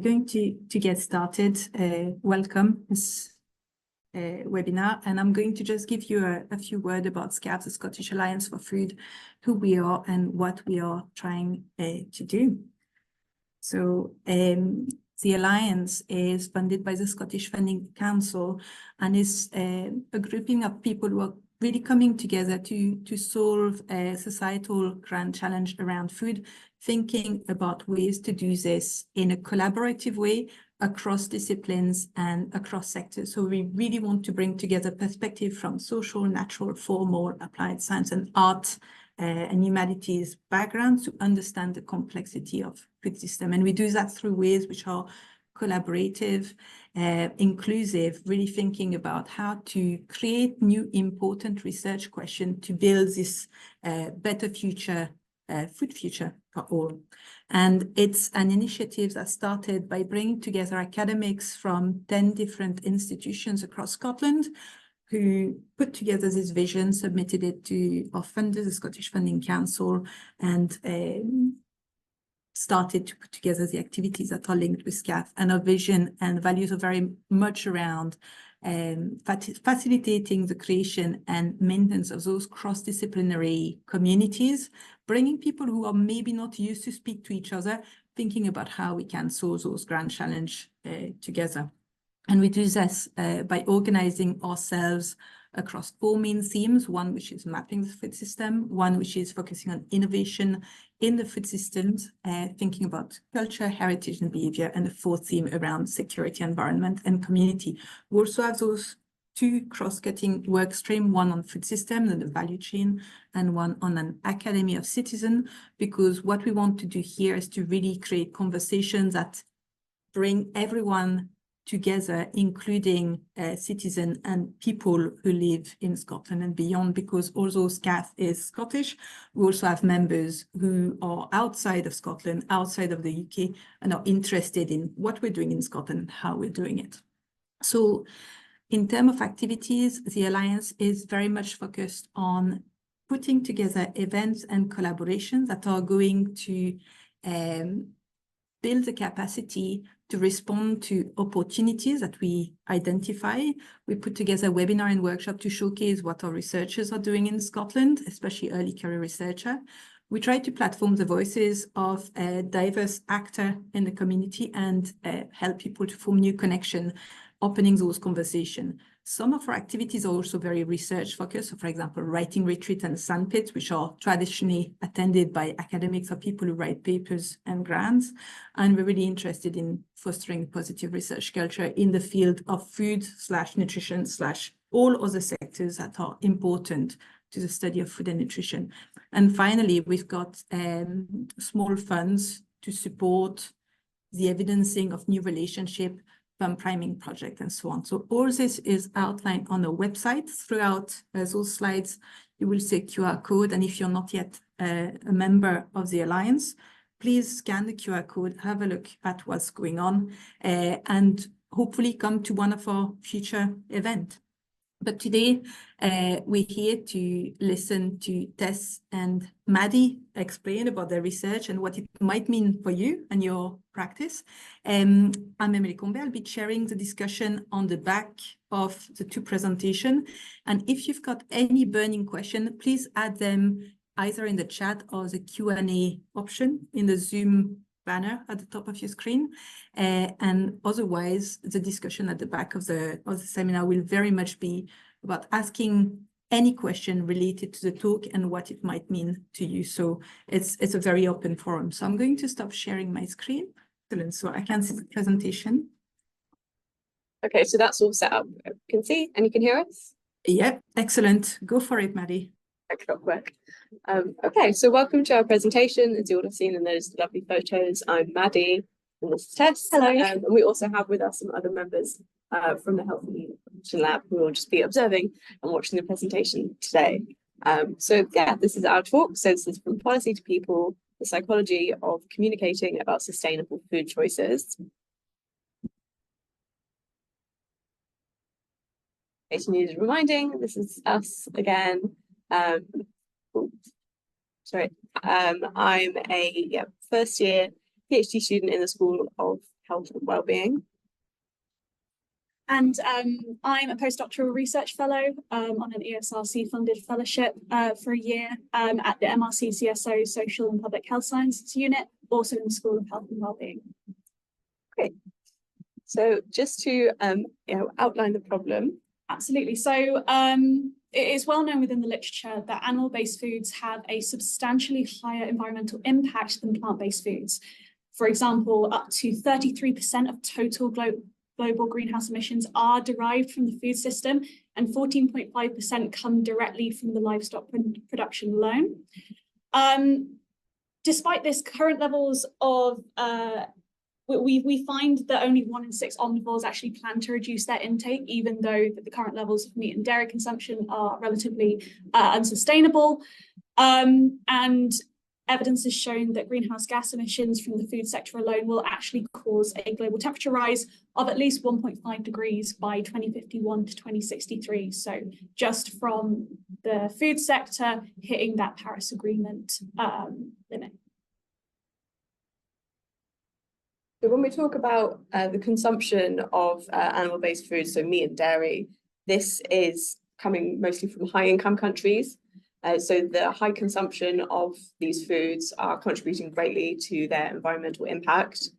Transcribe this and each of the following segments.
Going to get started. Welcome this webinar, and I'm going to just give you a few words about SCAF, the Scottish Alliance for Food, who we are and what we are trying to do. So the Alliance is funded by the Scottish Funding Council and is a grouping of people who are really coming together to solve a societal grand challenge around food, thinking about ways to do this in a collaborative way across disciplines and across sectors. So we really want to bring together perspective from social, natural, formal, applied science and art and humanities backgrounds to understand the complexity of food system. And we do that through ways which are collaborative, inclusive, really thinking about how to create new important research questions to build this better future, food future for all. And it's an initiative that started by bringing together academics from 10 different institutions across Scotland who put together this vision, submitted it to our funder, the Scottish Funding Council, and started to put together the activities that are linked with SCAF. And our vision and values are very much around facilitating the creation and maintenance of those cross-disciplinary communities, bringing people who are maybe not used to speak to each other, thinking about how we can solve those grand challenges together. And we do this by organizing ourselves across 4 main themes, one which is mapping the food system, one which is focusing on innovation in the food systems, thinking about culture, heritage and behavior, and the 4th theme around security, environment and community. We also have those 2 cross-cutting work streams, one on food system and the value chain, and one on an academy of citizens, because what we want to do here is to really create conversations that bring everyone together, including citizens and people who live in Scotland and beyond, because although SCAF is Scottish, we also have members who are outside of Scotland, outside of the UK, and are interested in what we're doing in Scotland and how we're doing it. So in terms of activities, the Alliance is very much focused on putting together events and collaborations that are going to build the capacity to respond to opportunities that we identify. We put together a webinar and workshop to showcase what our researchers are doing in Scotland, especially early career researcher. We try to platform the voices of diverse actors in the community and help people to form new connections, opening those conversations. Some of our activities are also very research focused. So for example, writing retreat and sandpits, which are traditionally attended by academics or people who write papers and grants. And we're really interested in fostering positive research culture in the field of food / nutrition / all other sectors that are important to the study of food and nutrition. And finally, we've got small funds to support the evidencing of new relationship, priming project and so on. So all this is outlined on a website. Throughout those slides, you will see a QR code. And if you're not yet a member of the Alliance, please scan the QR code, have a look at what's going on, and hopefully come to one of our future events. But today, we're here to listen to Tess and Maddie explain about their research and what it might mean for you and your practice. I'm Emily Combe. I'll be chairing the discussion on the back of the 2 presentations. And if you've got any burning question, please add them either in the chat or the Q&A option in the Zoom banner at the top of your screen. And otherwise, the discussion at the back of the seminar will very much be about asking any question related to the talk and what it might mean to you. So it's a very open forum. So I'm going to stop sharing my screen. Excellent. So I can see the presentation. Okay, so that's all set up. You can see and you can hear us? Yep, excellent. Go for it, Maddie. Quick. Okay, so welcome to our presentation. As you all have seen in those lovely photos, I'm Maddie and this is Tess. Hello. And we also have with us some other members from the Health and Nutrition Lab who will just be observing and watching the presentation today. So yeah, this is our talk. So this is From Policy to People, the psychology of communicating about sustainable food choices. Needs reminding, this is us again. I'm a first year PhD student in the School of health and well-being. And I'm a postdoctoral research fellow on an ESRC funded fellowship for a year at the MRC CSO Social and Public Health Sciences Unit, also in the School of Health and Wellbeing. Great. So just to outline the problem. Absolutely. So it is well known within the literature that animal-based foods have a substantially higher environmental impact than plant-based foods. For example, up to 33% of total global greenhouse emissions are derived from the food system, and 14.5% come directly from the livestock production alone. Despite this, current levels of we find that only 1 in 6 omnivores actually plan to reduce their intake, even though the current levels of meat and dairy consumption are relatively unsustainable. And evidence has shown that greenhouse gas emissions from the food sector alone will actually cause a global temperature rise of at least 1.5 degrees by 2051 to 2063. So just from the food sector hitting that Paris Agreement limit. So when we talk about the consumption of animal-based foods, so meat and dairy, this is coming mostly from high-income countries. So the high consumption of these foods are contributing greatly to their environmental impact.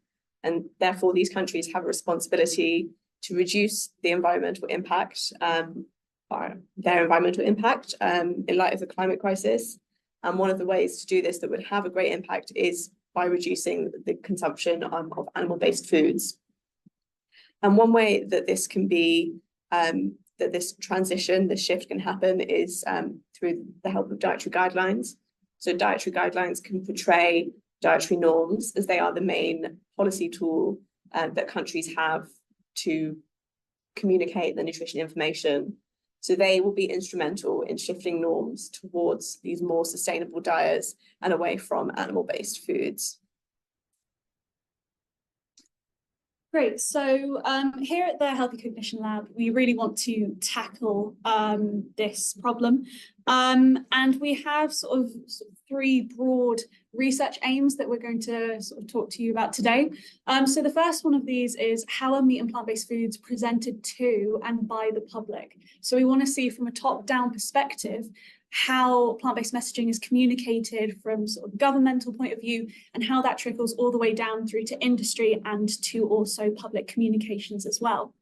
And therefore, these countries have a responsibility to reduce the environmental impact, their environmental impact in light of the climate crisis. And one of the ways to do this that would have a great impact is by reducing the consumption of animal-based foods. And one way that this can be, that this transition, this shift can happen is through the help of dietary guidelines. So dietary guidelines can portray dietary norms as they are the main policy tool that countries have to communicate the nutrition information. So they will be instrumental in shifting norms towards these more sustainable diets and away from animal-based foods. Great. So here at the Healthy Cognition Lab, we really want to tackle this problem. And we have sort of 3 broad research aims that we're going to sort of talk to you about today. So the first one of these is how are meat and plant-based foods presented to and by the public? So we want to see from a top-down perspective how plant-based messaging is communicated from sort of governmental point of view and how that trickles all the way down through to industry and to also public communications as well.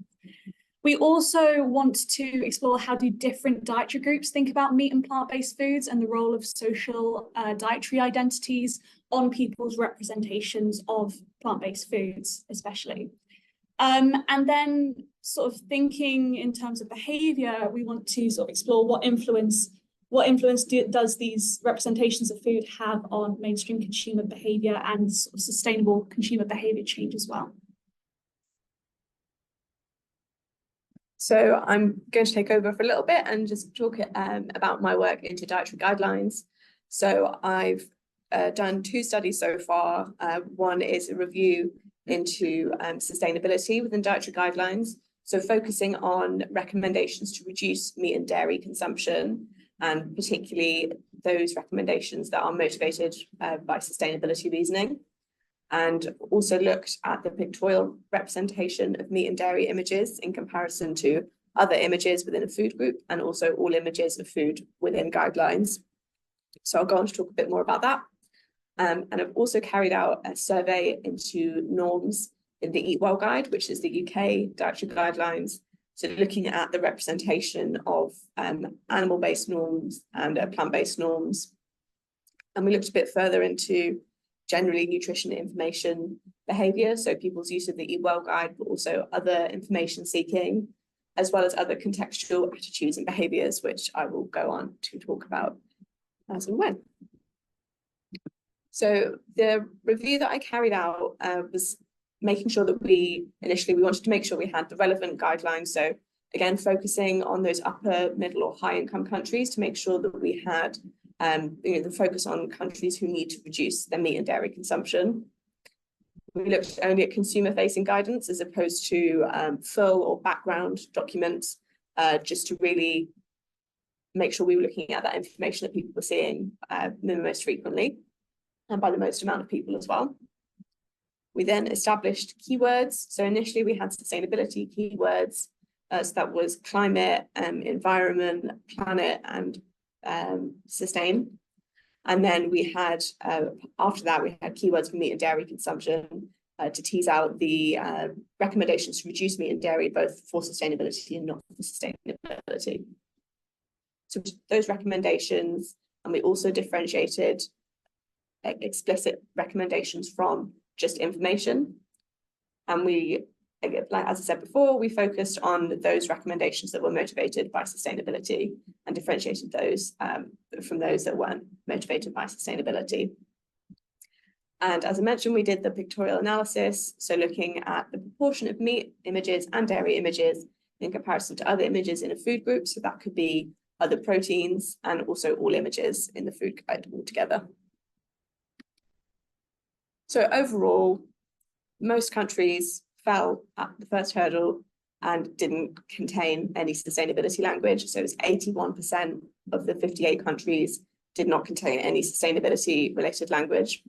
We also want to explore how do different dietary groups think about meat and plant-based foods and the role of social dietary identities on people's representations of plant-based foods, especially. And then sort of thinking in terms of behavior, we want to sort of explore what influence does these representations of food have on mainstream consumer behavior and sort of sustainable consumer behavior change as well. So I'm going to take over for a little bit and just talk about my work into dietary guidelines. So I've done 2 studies so far. One is a review into sustainability within dietary guidelines. So focusing on recommendations to reduce meat and dairy consumption, and particularly those recommendations that are motivated by sustainability reasoning. And also looked at the pictorial representation of meat and dairy images in comparison to other images within a food group and also all images of food within guidelines. So I'll go on to talk a bit more about that. And I've also carried out a survey into norms in the Eat Well Guide, which is the UK dietary guidelines. So looking at the representation of animal-based norms and plant-based norms. And we looked a bit further into generally nutrition information behavior, so people's use of the Eat Well Guide, but also other information seeking, as well as other contextual attitudes and behaviors, which I will go on to talk about as and when. So the review that I carried out was making sure that initially we wanted to make sure we had the relevant guidelines. So again, focusing on those upper, middle or high income countries to make sure that we had the focus on countries who need to reduce their meat and dairy consumption. We looked only at consumer-facing guidance as opposed to full or background documents, just to really make sure we were looking at that information that people were seeing the most frequently and by the most amount of people as well. We then established keywords. So initially we had sustainability keywords. So that was climate, environment, planet, and sustain. And then we had, after that, we had keywords for meat and dairy consumption to tease out the recommendations to reduce meat and dairy, both for sustainability and not for sustainability. So those recommendations, and we also differentiated explicit recommendations from just information. And we, like as I said before, we focused on those recommendations that were motivated by sustainability and differentiated those from those that weren't motivated by sustainability. And as I mentioned, we did the pictorial analysis, so looking at the proportion of meat images and dairy images in comparison to other images in a food group. So that could be other proteins and also all images in the food guide altogether. So overall, most countries fell at the first hurdle and didn't contain any sustainability language. So it's 81% of the 58 countries did not contain any sustainability related language.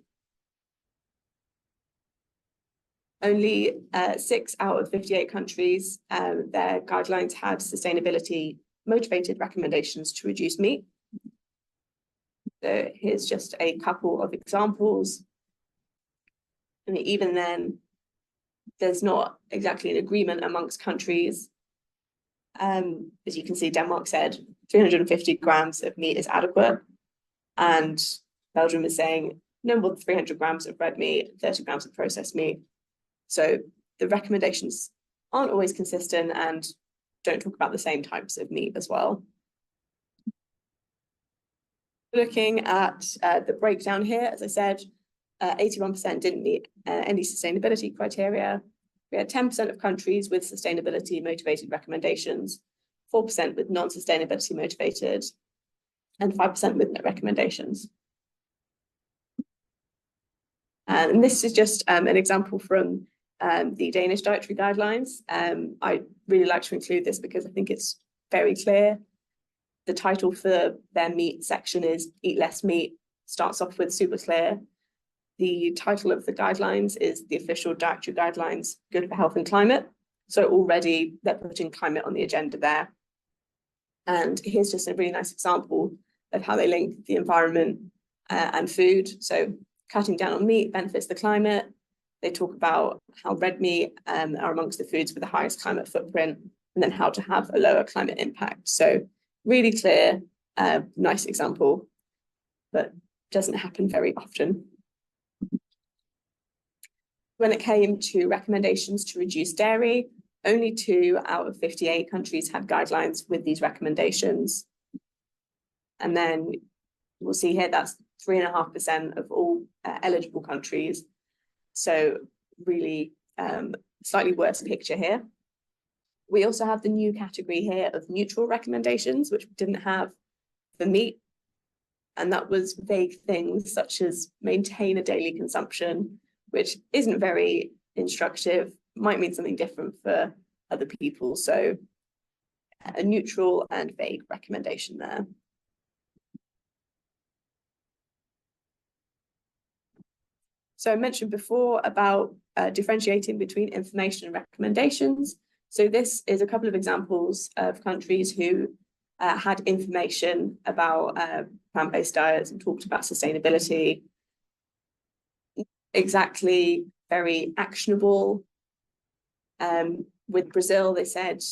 Only 6 out of 58 countries, their guidelines had sustainability motivated recommendations to reduce meat. So here's just a couple of examples. I mean, even then, there's not exactly an agreement amongst countries. As you can see, Denmark said 350 grams of meat is adequate. And Belgium is saying no more than 300 grams of red meat, 30 grams of processed meat. So the recommendations aren't always consistent and don't talk about the same types of meat as well. Looking at the breakdown here, as I said, 81% didn't meet any sustainability criteria. We had 10% of countries with sustainability motivated recommendations, 4% with non-sustainability motivated, and 5% with no recommendations. And this is just an example from the Danish dietary guidelines. I really like to include this because I think it's very clear. The title for their meat section is Eat Less Meat, starts off with super clear. The title of the guidelines is the official dietary guidelines, good for health and climate. So already they're putting climate on the agenda there. And here's just a really nice example of how they link the environment and food. So cutting down on meat benefits the climate. They talk about how red meat are amongst the foods with the highest climate footprint, and then how to have a lower climate impact. So really clear, nice example, but doesn't happen very often. When it came to recommendations to reduce dairy, only 2 out of 58 countries had guidelines with these recommendations. And then we'll see here that's 3.5% of all eligible countries. So really slightly worse picture here. We also have the new category here of neutral recommendations, which we didn't have for meat. And that was vague things such as maintain a daily consumption, which isn't very instructive, might mean something different for other people. So a neutral and vague recommendation there. So I mentioned before about differentiating between information and recommendations. So this is a couple of examples of countries who had information about plant-based diets and talked about sustainability. Exactly, very actionable. With Brazil, they said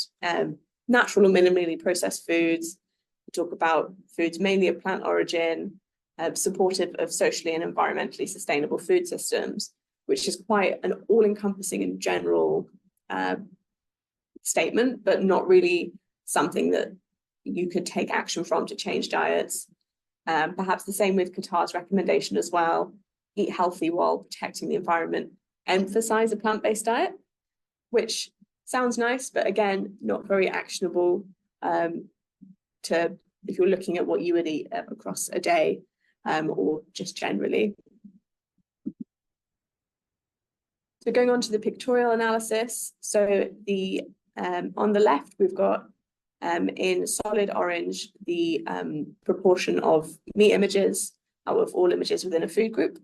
natural or minimally processed foods. We talk about foods mainly of plant origin, supportive of socially and environmentally sustainable food systems, which is quite an all-encompassing and general statement, but not really something that you could take action from to change diets. Perhaps the same with Qatar's recommendation as well. Eat healthy while protecting the environment, emphasize a plant-based diet, which sounds nice, but again, not very actionable if you're looking at what you would eat across a day or just generally. So going on to the pictorial analysis. So the on the left, we've got in solid orange, the proportion of meat images out of all images within a food group.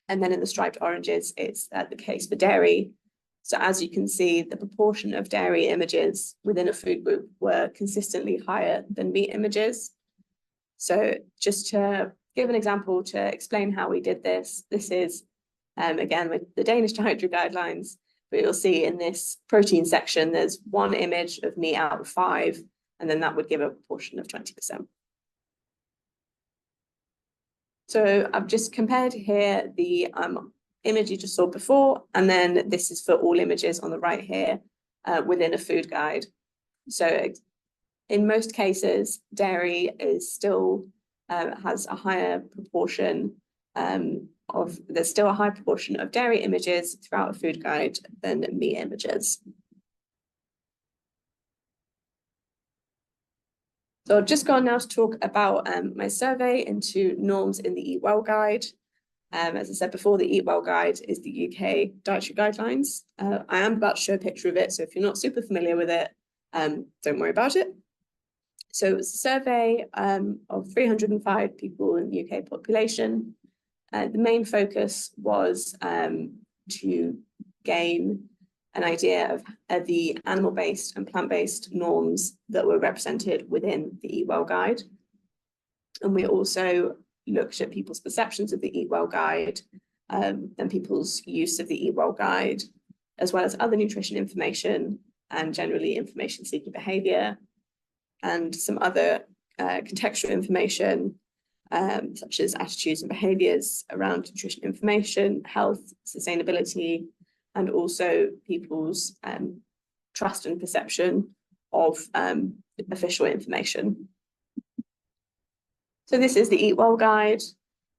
And then in the striped oranges, it's the case for dairy. So as you can see, the proportion of dairy images within a food group were consistently higher than meat images. So just to give an example to explain how we did this, this is, again, with the Danish dietary guidelines, but you'll see in this protein section, there's 1 image of meat out of 5, and then that would give a proportion of 20%. So I've just compared here the image you just saw before, and then this is for all images on the right here within a food guide. So in most cases, dairy is still has a higher proportion there's still a high proportion of dairy images throughout a food guide than meat images. So I've just gone now to talk about my survey into norms in the Eat Well Guide. As I said before, the Eat Well Guide is the UK dietary guidelines. I am about to show a picture of it, so if you're not super familiar with it, don't worry about it. So it was a survey of 305 people in the UK population. The main focus was to gain an idea of the animal-based and plant-based norms that were represented within the Eat Well Guide. And we also looked at people's perceptions of the Eat Well Guide and people's use of the Eat Well Guide, as well as other nutrition information and generally information-seeking behaviour, and some other contextual information, such as attitudes and behaviours around nutrition information, health, sustainability, and also people's trust and perception of official information. So this is the Eat Well Guide.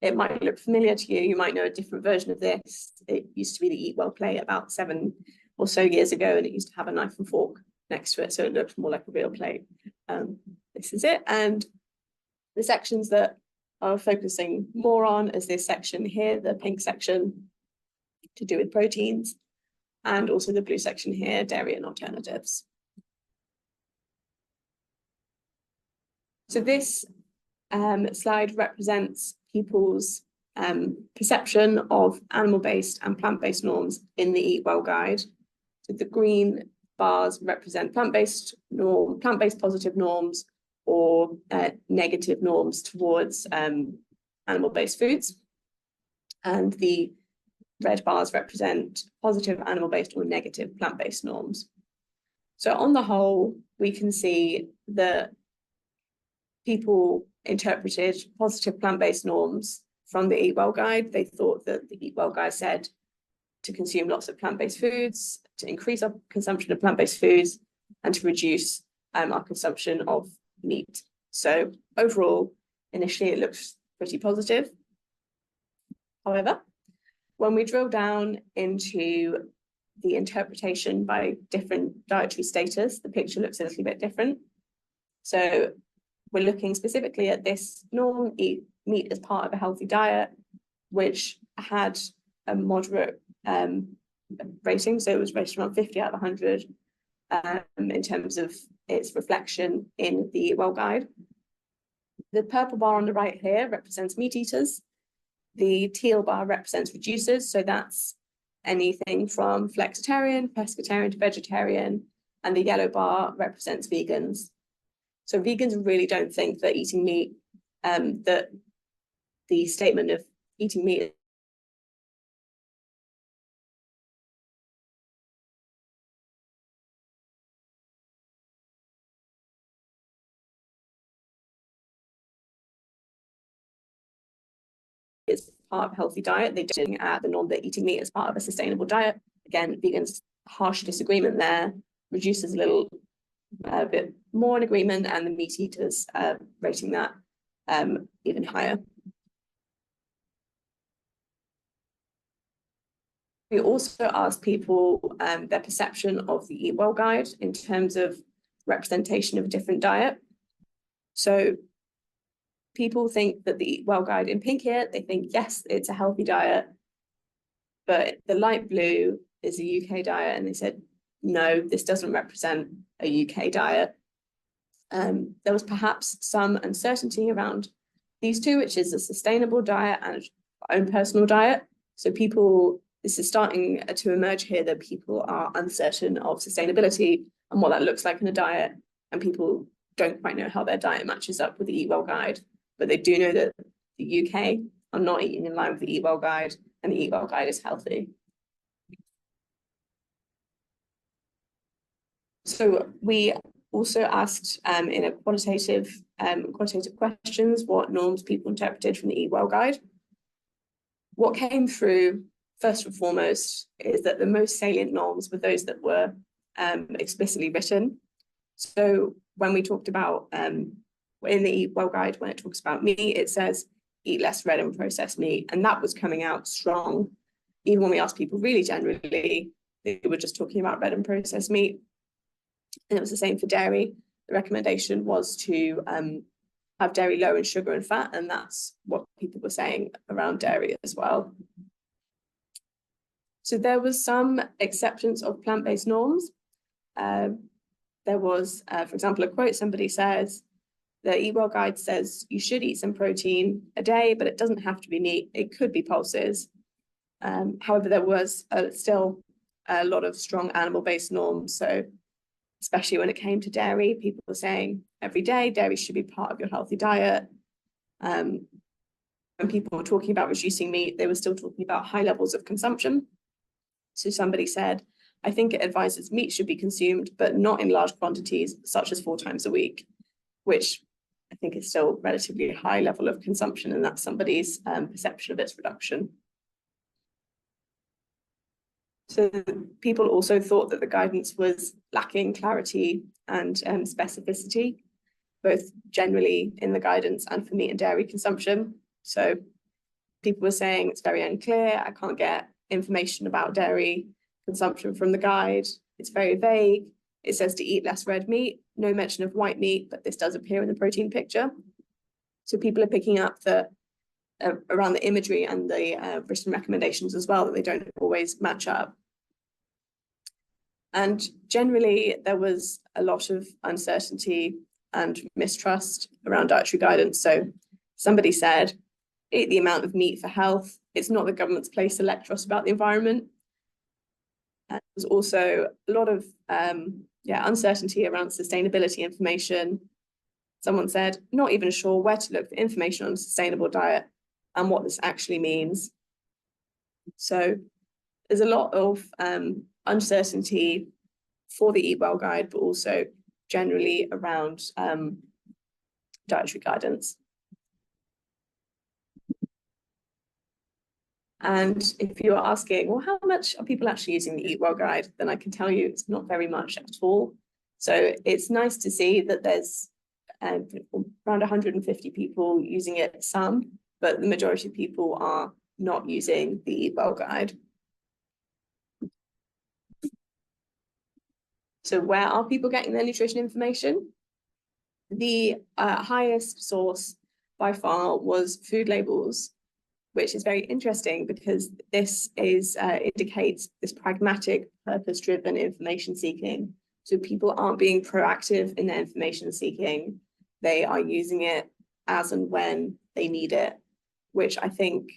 It might look familiar to you. You might know a different version of this. It used to be the Eat Well plate about 7 or so years ago, and it used to have a knife and fork next to it, so it looked more like a real plate. This is it. And the sections that are focusing more on is this section here, the pink section to do with proteins, and also the blue section here, dairy and alternatives. So this slide represents people's perception of animal-based and plant-based norms in the Eat Well Guide. So the green bars represent plant-based positive norms, or negative norms towards animal-based foods. And the red bars represent positive animal-based or negative plant-based norms. So on the whole, we can see that people interpreted positive plant-based norms from the Eat Well Guide. They thought that the Eat Well Guide said to consume lots of plant-based foods, to increase our consumption of plant-based foods, and to reduce our consumption of meat. So overall, initially it looks pretty positive. However, when we drill down into the interpretation by different dietary status, the picture looks a little bit different. So we're looking specifically at this norm, eat meat as part of a healthy diet, which had a moderate rating. So it was rated around 50 out of 100 in terms of its reflection in the Eat Well Guide. The purple bar on the right here represents meat eaters. The teal bar represents reducers. So that's anything from flexitarian, pescatarian to vegetarian. And the yellow bar represents vegans. So vegans really don't think that eating meat, that the statement of eating meat is part of a healthy diet. They're looking at the norm that eating meat is part of a sustainable diet. Again, vegans, harsh disagreement there. Reducers a little bit more in agreement, and the meat eaters rating that even higher. We also asked people their perception of the Eat Well Guide in terms of representation of a different diet. So people think that the Eat Well Guide in pink here, they think, yes, it's a healthy diet, but the light blue is a UK diet, and they said, no, this doesn't represent a UK diet. There was perhaps some uncertainty around these two, which is a sustainable diet and our own personal diet. So this is starting to emerge here, that people are uncertain of sustainability and what that looks like in a diet, and people don't quite know how their diet matches up with the Eat Well guide, but they do know that the UK are not eating in line with the Eat Well guide, and the Eat Well guide is healthy. So we also asked in a qualitative questions what norms people interpreted from the Eat Well guide. What came through first and foremost is that the most salient norms were those that were explicitly written. So when we talked about in the Eat Well guide, when it talks about meat, it says eat less red and processed meat, and that was coming out strong. Even when we asked people really generally, they were just talking about red and processed meat. And it was the same for dairy. The recommendation was to have dairy low in sugar and fat, and that's what people were saying around dairy as well. So there was some acceptance of plant-based norms. There was, for example, a quote. Somebody says, the Eat Well guide says you should eat some protein a day, but it doesn't have to be meat. It could be pulses. However, there was still a lot of strong animal-based norms. So especially when it came to dairy, people were saying every day dairy should be part of your healthy diet. When people were talking about reducing meat, they were still talking about high levels of consumption. So somebody said, I think it advises meat should be consumed, but not in large quantities, such as 4 times a week, which I think is still relatively high level of consumption, and that's somebody's perception of its reduction. So people also thought that the guidance was lacking clarity and specificity, both generally in the guidance and for meat and dairy consumption. So people were saying it's very unclear, I can't get information about dairy consumption from the guide, it's very vague, it says to eat less red meat, no mention of white meat, but this does appear in the protein picture. So people are picking up that around the imagery and the written recommendations as well, that they don't always match up. And generally, there was a lot of uncertainty and mistrust around dietary guidance. So somebody said, eat the amount of meat for health. It's not the government's place to lecture us about the environment. And there's also a lot of uncertainty around sustainability information. Someone said, not even sure where to look for information on a sustainable diet and what this actually means. So there's a lot of uncertainty for the Eat Well guide, but also generally around dietary guidance. And if you're asking, well, how much are people actually using the Eat Well guide? Then I can tell you it's not very much at all. So it's nice to see that there's around 150 people using it, some, but the majority of people are not using the Eat Well guide. So where are people getting their nutrition information? The highest source by far was food labels, which is very interesting because this indicates this pragmatic, purpose-driven information seeking. So people aren't being proactive in their information seeking. They are using it as and when they need it, which I think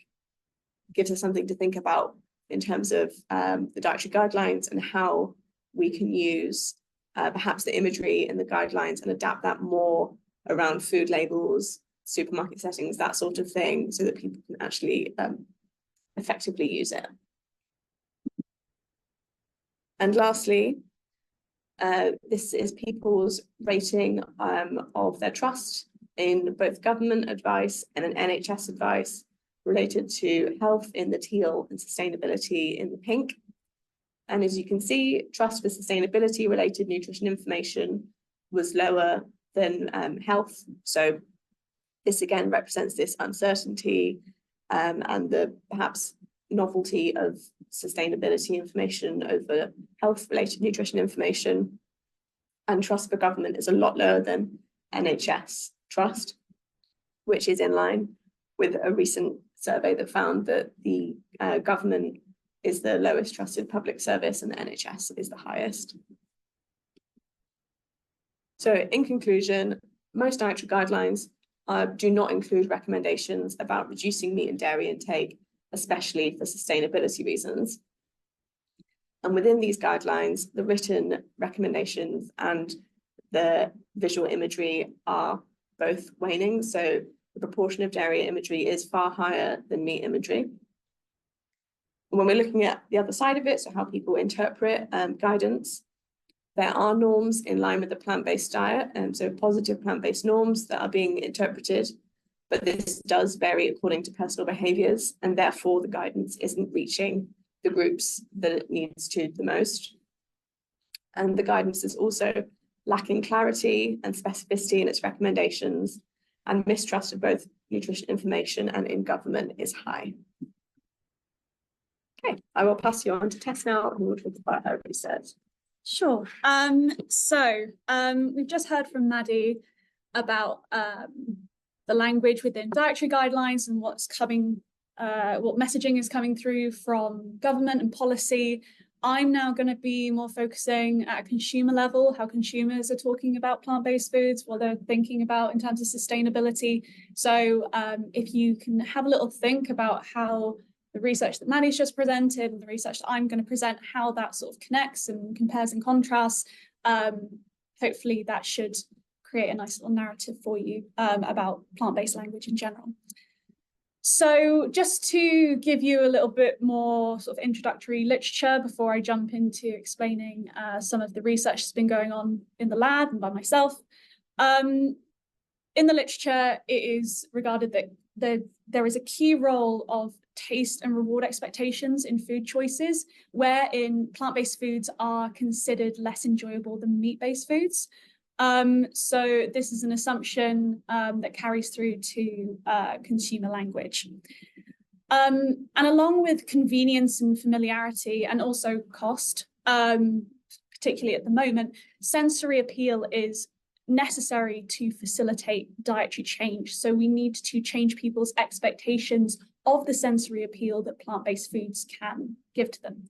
gives us something to think about in terms of the dietary guidelines and how we can use perhaps the imagery and the guidelines and adapt that more around food labels, supermarket settings, that sort of thing, so that people can actually effectively use it. And lastly, this is people's rating of their trust in both government advice and an NHS advice related to health in the teal and sustainability in the pink. And as you can see, trust for sustainability related nutrition information was lower than health. So this again represents this uncertainty and the perhaps novelty of sustainability information over health related nutrition information. And trust for government is a lot lower than NHS trust, which is in line with a recent survey that found that the government is the lowest trusted public service and the NHS is the highest. So in conclusion, most dietary guidelines do not include recommendations about reducing meat and dairy intake, especially for sustainability reasons. And within these guidelines, the written recommendations and the visual imagery are both waning. So the proportion of dairy imagery is far higher than meat imagery. When we're looking at the other side of it, so how people interpret guidance, there are norms in line with the plant-based diet, and so positive plant-based norms that are being interpreted, but this does vary according to personal behaviours, and therefore the guidance isn't reaching the groups that it needs to the most. And the guidance is also lacking clarity and specificity in its recommendations, and mistrust of both nutrition information and in government is high. Okay, I will pass you on to Tess now, who will talk about her research. Sure. We've just heard from Maddie about the language within dietary guidelines and what's coming, what messaging is coming through from government and policy. I'm now going to be more focusing at a consumer level, how consumers are talking about plant-based foods, what they're thinking about in terms of sustainability. So if you can have a little think about how the research that Maddie's just presented and the research that I'm going to present, how that sort of connects and compares and contrasts, hopefully that should create a nice little narrative for you about plant-based language in general. So just to give you a little bit more sort of introductory literature before I jump into explaining some of the research that's been going on in the lab and by myself. In the literature, it is regarded that there is a key role of taste and reward expectations in food choices, wherein plant-based foods are considered less enjoyable than meat-based foods. So this is an assumption that carries through to consumer language. And along with convenience and familiarity and also cost, particularly at the moment, sensory appeal is necessary to facilitate dietary change. So we need to change people's expectations of the sensory appeal that plant-based foods can give to them.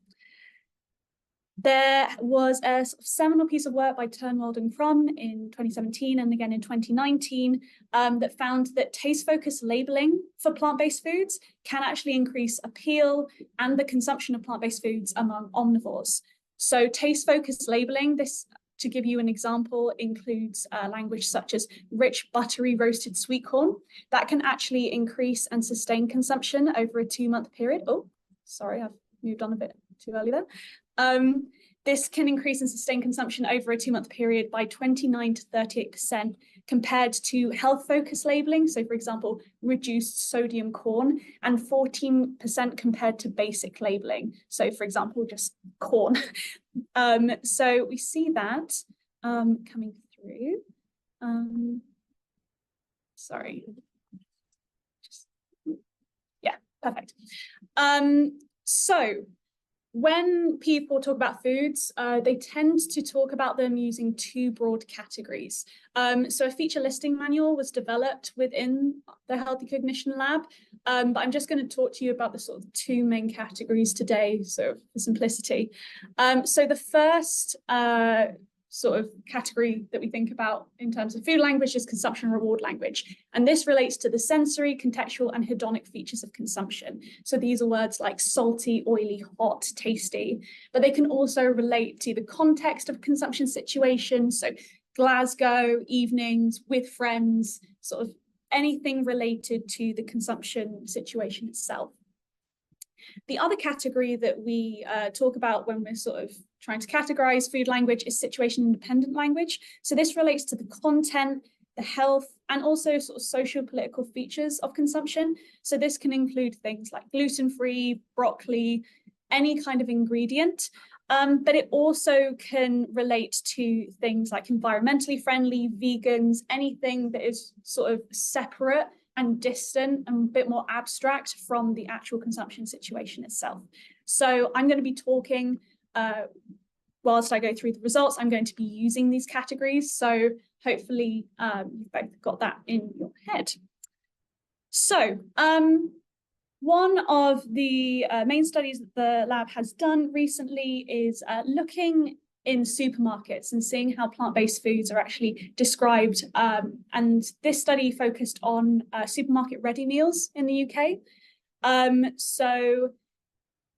There was a seminal piece of work by Turnwald and Crum in 2017 and again in 2019 that found that taste-focused labeling for plant-based foods can actually increase appeal and the consumption of plant-based foods among omnivores. So taste-focused labeling, this, to give you an example, includes language such as rich, buttery roasted sweet corn. That can actually increase and sustain consumption over a 2-month period. Oh, sorry, I've moved on a bit too early there. This can increase and sustain consumption over a 2-month period by 29 to 38% compared to health-focused labeling. So, for example, reduced sodium corn, and 14% compared to basic labeling. So, for example, just corn. So we see that coming through. Sorry. Yeah, perfect. So when people talk about foods, they tend to talk about them using 2 broad categories. So a feature listing manual was developed within the Healthy Cognition Lab, but I'm just going to talk to you about the sort of 2 main categories today, so for simplicity. So the first sort of category that we think about in terms of food language is consumption reward language. And this relates to the sensory, contextual, and hedonic features of consumption. So these are words like salty, oily, hot, tasty, but they can also relate to the context of consumption situation. So Glasgow, evenings, with friends, sort of anything related to the consumption situation itself. The other category that we talk about when we're sort of trying to categorize food language is situation-independent language. So this relates to the content, the health, and also sort of socio-political features of consumption. So this can include things like gluten-free, broccoli, any kind of ingredient, but it also can relate to things like environmentally friendly, vegans, anything that is sort of separate and distant and a bit more abstract from the actual consumption situation itself. So I'm going to be talking, whilst I go through the results, I'm going to be using these categories. So hopefully you've both got that in your head. So one of the main studies that the lab has done recently is looking in supermarkets and seeing how plant-based foods are actually described. And this study focused on supermarket ready meals in the UK. So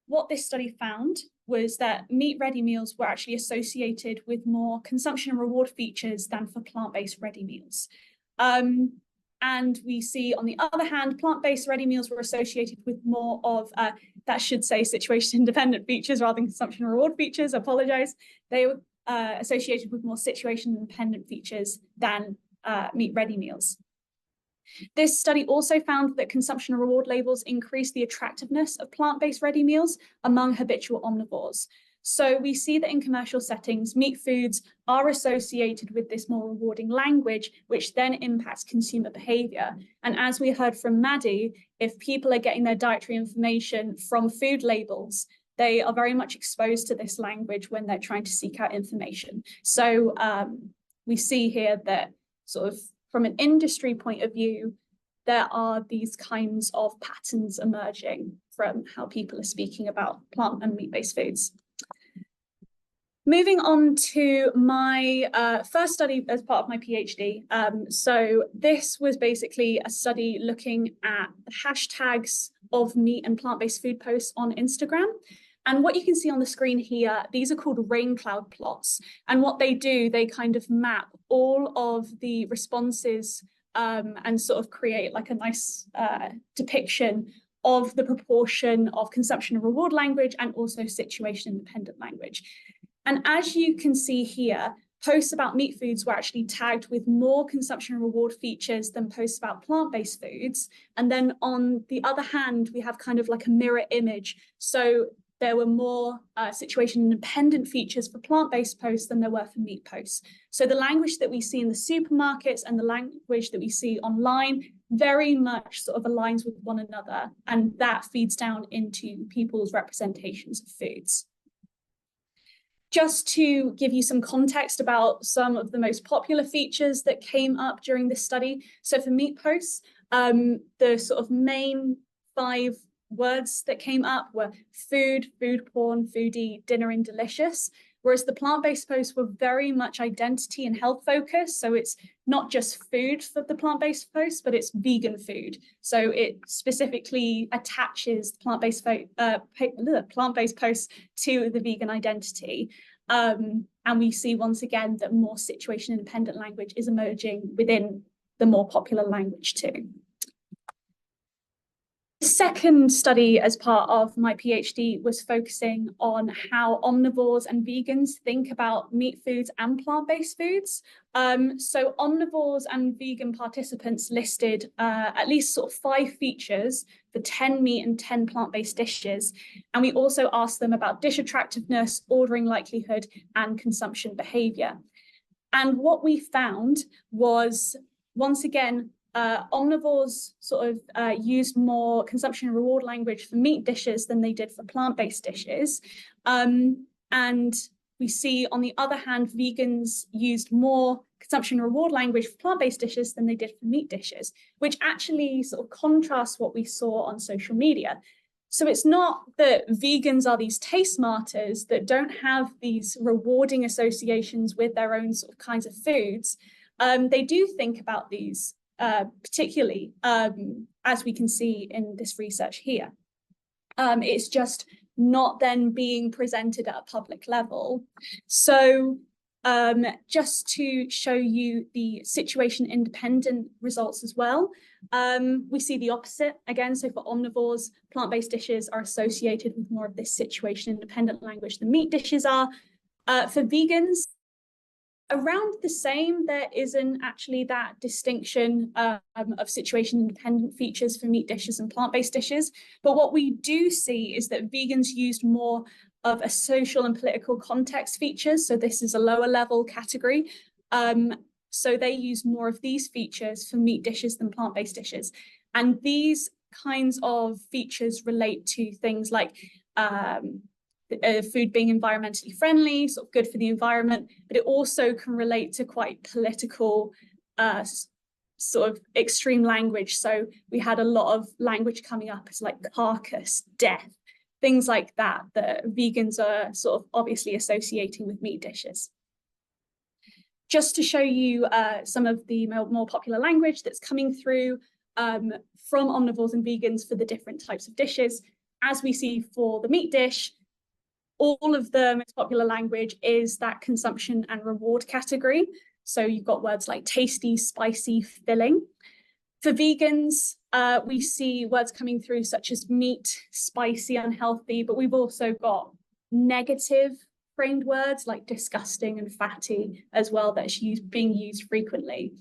what this study found was that meat ready meals were actually associated with more consumption and reward features than for plant-based ready meals. And we see, on the other hand, plant-based ready meals were associated with more of, that should say situation-independent features rather than consumption and reward features, apologize. They were associated with more situation-independent features than meat ready meals. This study also found that consumption and reward labels increase the attractiveness of plant-based ready meals among habitual omnivores. So we see that in commercial settings, meat foods are associated with this more rewarding language, which then impacts consumer behavior. And as we heard from Maddie, if people are getting their dietary information from food labels, they are very much exposed to this language when they're trying to seek out information. So we see here that sort of from an industry point of view, there are these kinds of patterns emerging from how people are speaking about plant and meat-based foods. Moving on to my first study as part of my PhD. So this was basically a study looking at the hashtags of meat and plant-based food posts on Instagram. And what you can see on the screen here, these are called rain cloud plots. And what they do, they kind of map all of the responses and sort of create like a nice depiction of the proportion of consumption and reward language and also situation independent language. And as you can see here, posts about meat foods were actually tagged with more consumption and reward features than posts about plant-based foods. And then on the other hand, we have kind of like a mirror image. So there were more situation-independent features for plant-based posts than there were for meat posts. So the language that we see in the supermarkets and the language that we see online very much sort of aligns with one another, and that feeds down into people's representations of foods. Just to give you some context about some of the most popular features that came up during this study. So for meat posts, the sort of main 5 words that came up were food, food porn, foodie, dinner and delicious, whereas the plant-based posts were very much identity and health focused. So it's not just food for the plant-based posts, but it's vegan food. So it specifically attaches plant-based posts to the vegan identity. And we see once again that more situation independent language is emerging within the more popular language too. The second study as part of my PhD was focusing on how omnivores and vegans think about meat foods and plant-based foods. So omnivores and vegan participants listed at least sort of 5 features for 10 meat and 10 plant-based dishes. And we also asked them about dish attractiveness, ordering likelihood, and consumption behavior. And what we found was, once again, omnivores sort of used more consumption and reward language for meat dishes than they did for plant-based dishes. And we see, on the other hand, vegans used more consumption and reward language for plant-based dishes than they did for meat dishes, which actually sort of contrasts what we saw on social media. So it's not that vegans are these taste martyrs that don't have these rewarding associations with their own sort of kinds of foods. They do think about these particularly, as we can see in this research here. It's just not then being presented at a public level. So just to show you the situation independent results as well, we see the opposite again. So for omnivores, plant-based dishes are associated with more of this situation independent language than meat dishes are. For vegans, around the same. There isn't actually that distinction of situation independent features for meat dishes and plant-based dishes. But what we do see is that vegans used more of a social and political context features. So this is a lower level category. So they use more of these features for meat dishes than plant-based dishes. And these kinds of features relate to things like food being environmentally friendly, sort of good for the environment, but it also can relate to quite political sort of extreme language. So we had a lot of language coming up as like carcass, death, things like that, that vegans are sort of obviously associating with meat dishes. Just to show you some of the more popular language that's coming through from omnivores and vegans for the different types of dishes. As we see for the meat dish, all of the most popular language is that consumption and reward category. So you've got words like tasty, spicy, filling. For vegans, we see words coming through such as meat, spicy, unhealthy, but we've also got negative framed words like disgusting and fatty as well that's being used frequently.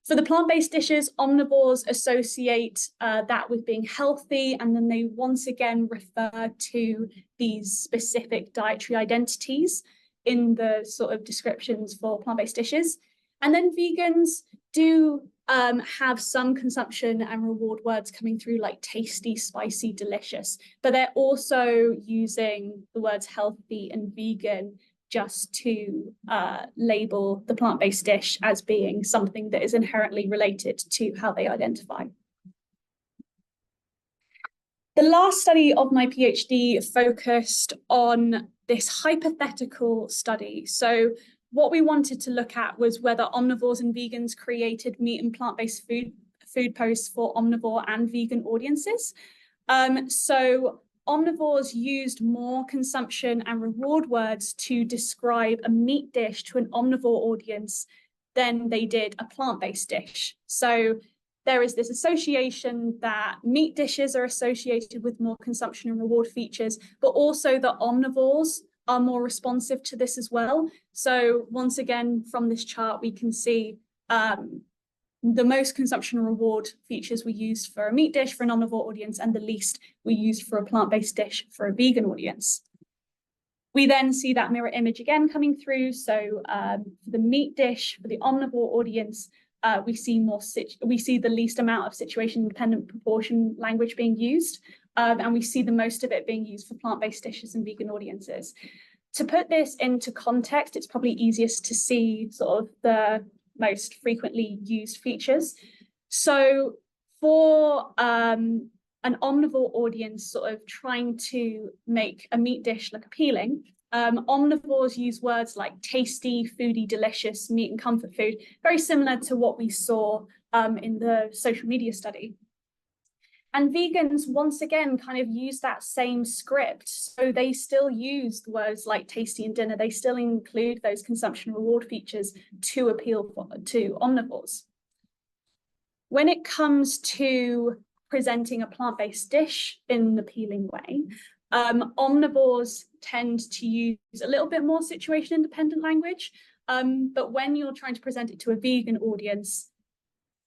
For the plant-based dishes, omnivores associate that with being healthy, and then they once again refer to these specific dietary identities in the sort of descriptions for plant-based dishes. And then vegans do have some consumption and reward words coming through like tasty, spicy, delicious, but they're also using the words healthy and vegan just to label the plant-based dish as being something that is inherently related to how they identify. The last study of my PhD focused on this hypothetical study. So what we wanted to look at was whether omnivores and vegans created meat and plant-based food posts for omnivore and vegan audiences. So omnivores used more consumption and reward words to describe a meat dish to an omnivore audience than they did a plant-based dish. So there is this association that meat dishes are associated with more consumption and reward features, but also that omnivores are more responsive to this as well. So once again, from this chart, we can see the most consumption and reward features we used for a meat dish for an omnivore audience, and the least we used for a plant-based dish for a vegan audience. We then see that mirror image again coming through. So for the meat dish for the omnivore audience, we see the least amount of situation-independent proportion language being used, and we see the most of it being used for plant-based dishes and vegan audiences. To put this into context, it's probably easiest to see sort of the most frequently used features. So for an omnivore audience sort of trying to make a meat dish look appealing, omnivores use words like tasty, foodie, delicious, meat and comfort food, very similar to what we saw in the social media study. And vegans, once again, kind of use that same script. So they still use words like tasty and dinner. They still include those consumption reward features to appeal to omnivores. When it comes to presenting a plant-based dish in an appealing way, omnivores tend to use a little bit more situation-independent language. But when you're trying to present it to a vegan audience,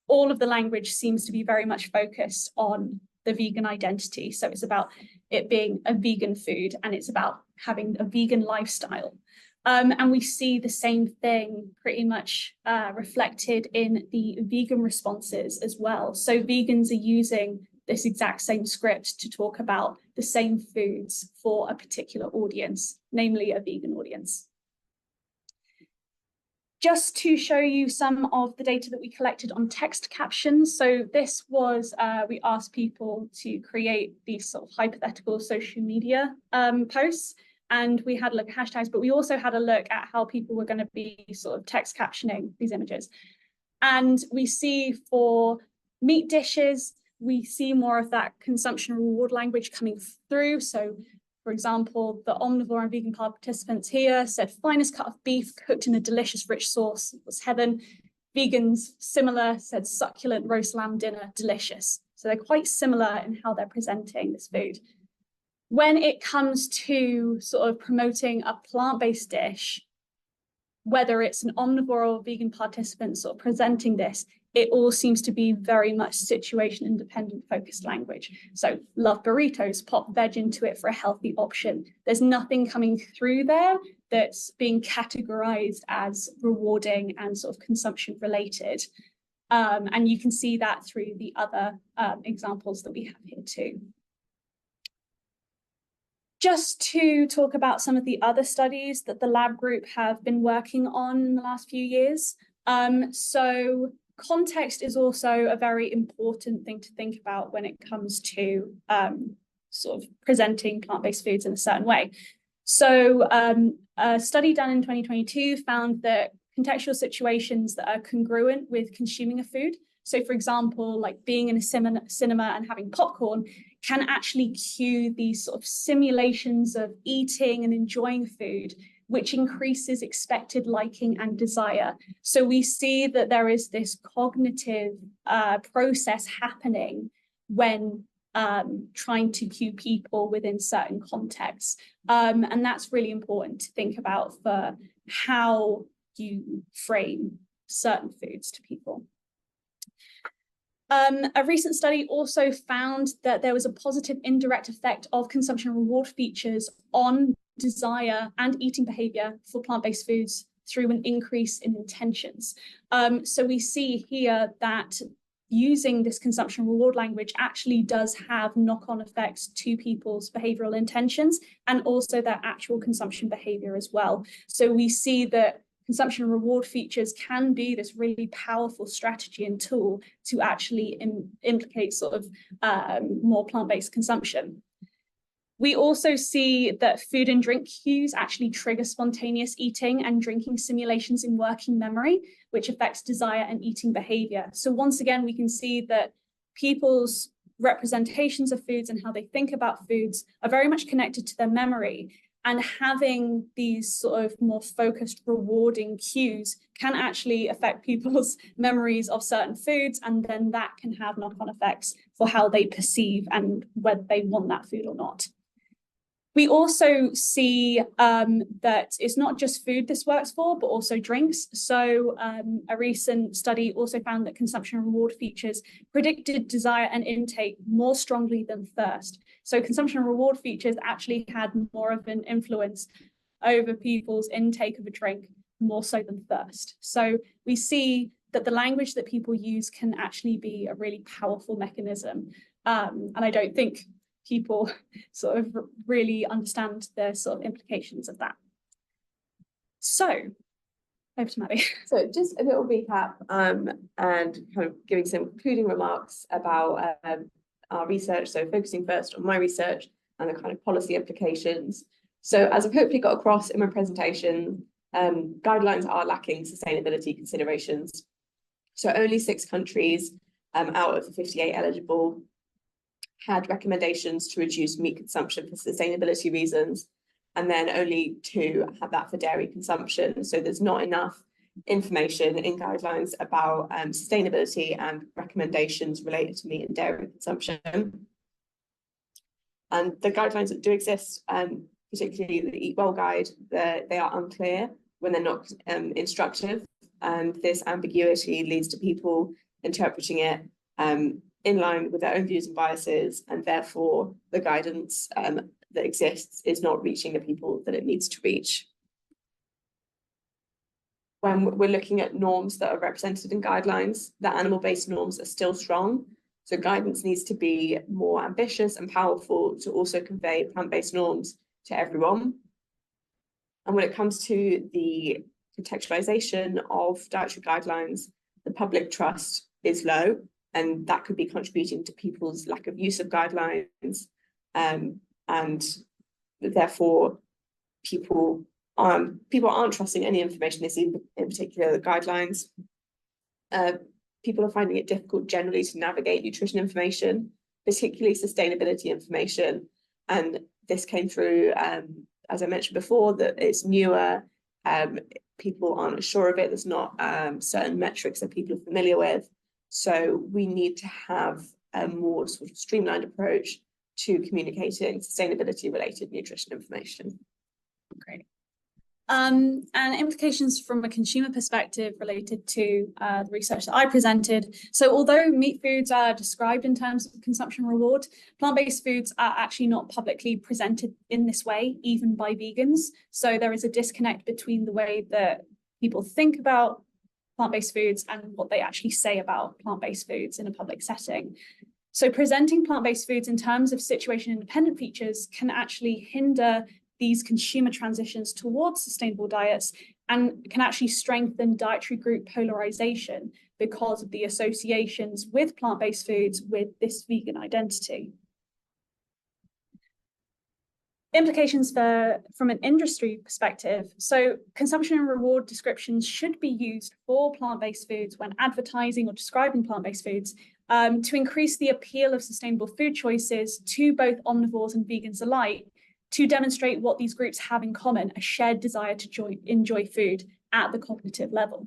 all of the language seems to be very much focused on the vegan identity. So it's about it being a vegan food, and it's about having a vegan lifestyle. And we see the same thing pretty much reflected in the vegan responses as well. So vegans are using this exact same script to talk about the same foods for a particular audience, namely a vegan audience. Just to show you some of the data that we collected on text captions. So this was, we asked people to create these sort of hypothetical social media posts, and we had a look at hashtags, but we also had a look at how people were going to be sort of text captioning these images. And we see for meat dishes, we see more of that consumption reward language coming through. So for example, the omnivore and vegan participants here said finest cut of beef cooked in a delicious rich sauce was heaven. Vegans, similar, said succulent roast lamb dinner, delicious. So they're quite similar in how they're presenting this food. When it comes to sort of promoting a plant-based dish, whether it's an omnivore or vegan participant sort of presenting this, it all seems to be very much situation independent focused language. So love burritos, pop veg into it for a healthy option. There's nothing coming through there that's being categorized as rewarding and sort of consumption related. And you can see that through the other examples that we have here too. Just to talk about some of the other studies that the lab group have been working on in the last few years. So context is also a very important thing to think about when it comes to sort of presenting plant-based foods in a certain way. So a study done in 2022 found that contextual situations that are congruent with consuming a food So for example, like being in a cinema and having popcorn can actually cue these sort of simulations of eating and enjoying food, which increases expected liking and desire. So we see that there is this cognitive process happening when trying to cue people within certain contexts. And that's really important to think about for how you frame certain foods to people. A recent study also found that there was a positive indirect effect of consumption reward features on desire and eating behavior for plant-based foods through an increase in intentions. So we see here that using this consumption reward language actually does have knock-on effects to people's behavioral intentions and also their actual consumption behavior as well. So we see that consumption reward features can be this really powerful strategy and tool to actually implicate sort of more plant-based consumption. We also see that food and drink cues actually trigger spontaneous eating and drinking simulations in working memory, which affects desire and eating behavior. So once again, we can see that people's representations of foods and how they think about foods are very much connected to their memory. And having these sort of more focused, rewarding cues can actually affect people's memories of certain foods, and then that can have knock-on effects for how they perceive and whether they want that food or not. We also see that it's not just food this works for, but also drinks. So a recent study also found that consumption reward features predicted desire and intake more strongly than thirst. So consumption reward features actually had more of an influence over people's intake of a drink, more so than thirst. So we see that the language that people use can actually be a really powerful mechanism. And I don't think people sort of really understand the sort of implications of that. So, over to Maddie. So just a little recap and kind of giving some concluding remarks about our research. So focusing first on my research and the kind of policy implications. So as I've hopefully got across in my presentation, guidelines are lacking sustainability considerations. So only 6 countries out of the 58 eligible had recommendations to reduce meat consumption for sustainability reasons, and then only 2 had that for dairy consumption. So there's not enough information in guidelines about sustainability and recommendations related to meat and dairy consumption. And the guidelines that do exist, particularly the Eat Well guide, they are unclear when they're not instructive, and this ambiguity leads to people interpreting it in line with their own views and biases, and therefore the guidance that exists is not reaching the people that it needs to reach. When we're looking at norms that are represented in guidelines, the animal-based norms are still strong. So guidance needs to be more ambitious and powerful to also convey plant-based norms to everyone. And when it comes to the contextualization of dietary guidelines, the public trust is low, and that could be contributing to people's lack of use of guidelines, and therefore people aren't trusting any information they see, in particular the guidelines. People are finding it difficult generally to navigate nutrition information, particularly sustainability information, and this came through, as I mentioned before, that it's newer, people aren't sure of it, there's not certain metrics that people are familiar with. So we need to have a more sort of streamlined approach to communicating sustainability related nutrition information. Great. And implications from a consumer perspective related to the research that I presented. So although meat foods are described in terms of consumption reward, plant-based foods are actually not publicly presented in this way, even by vegans. So there is a disconnect between the way that people think about plant-based foods and what they actually say about plant-based foods in a public setting. So presenting plant-based foods in terms of situation-independent features can actually hinder these consumer transitions towards sustainable diets and can actually strengthen dietary group polarization because of the associations with plant-based foods with this vegan identity. implications from an industry perspective. So consumption and reward descriptions should be used for plant-based foods when advertising or describing plant-based foods to increase the appeal of sustainable food choices to both omnivores and vegans alike, to demonstrate what these groups have in common, a shared desire to enjoy food at the cognitive level.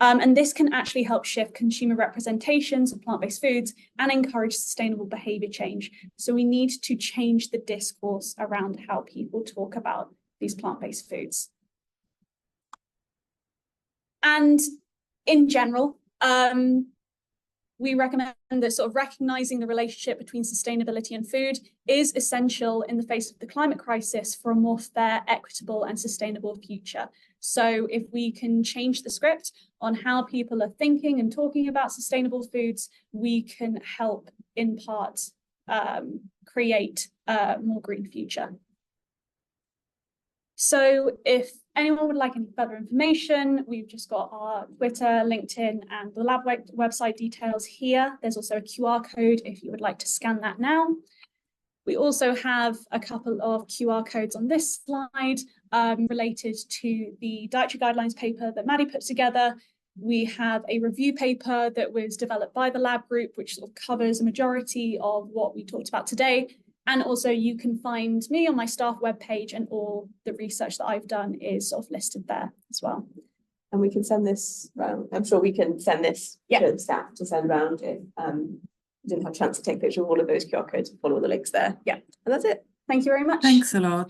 And this can actually help shift consumer representations of plant-based foods and encourage sustainable behavior change. So we need to change the discourse around how people talk about these plant-based foods. And in general, we recommend that sort of recognizing the relationship between sustainability and food is essential in the face of the climate crisis for a more fair, equitable, and sustainable future. So if we can change the script on how people are thinking and talking about sustainable foods, we can help in part create a more green future. So if anyone would like any further information, we've just got our Twitter, LinkedIn, and the lab website details here. There's also a QR code if you would like to scan that now. We also have a couple of QR codes on this slide related to the dietary guidelines paper that Maddie put together. We have a review paper that was developed by the lab group, which sort of covers a majority of what we talked about today. And also you can find me on my staff webpage, and all the research that I've done is sort of listed there as well. And we can send this round. I'm sure we can send this to the staff to send around if you didn't have a chance to take a picture of all of those QR codes and follow the links there. Yeah, and that's it. Thank you very much. Thanks a lot.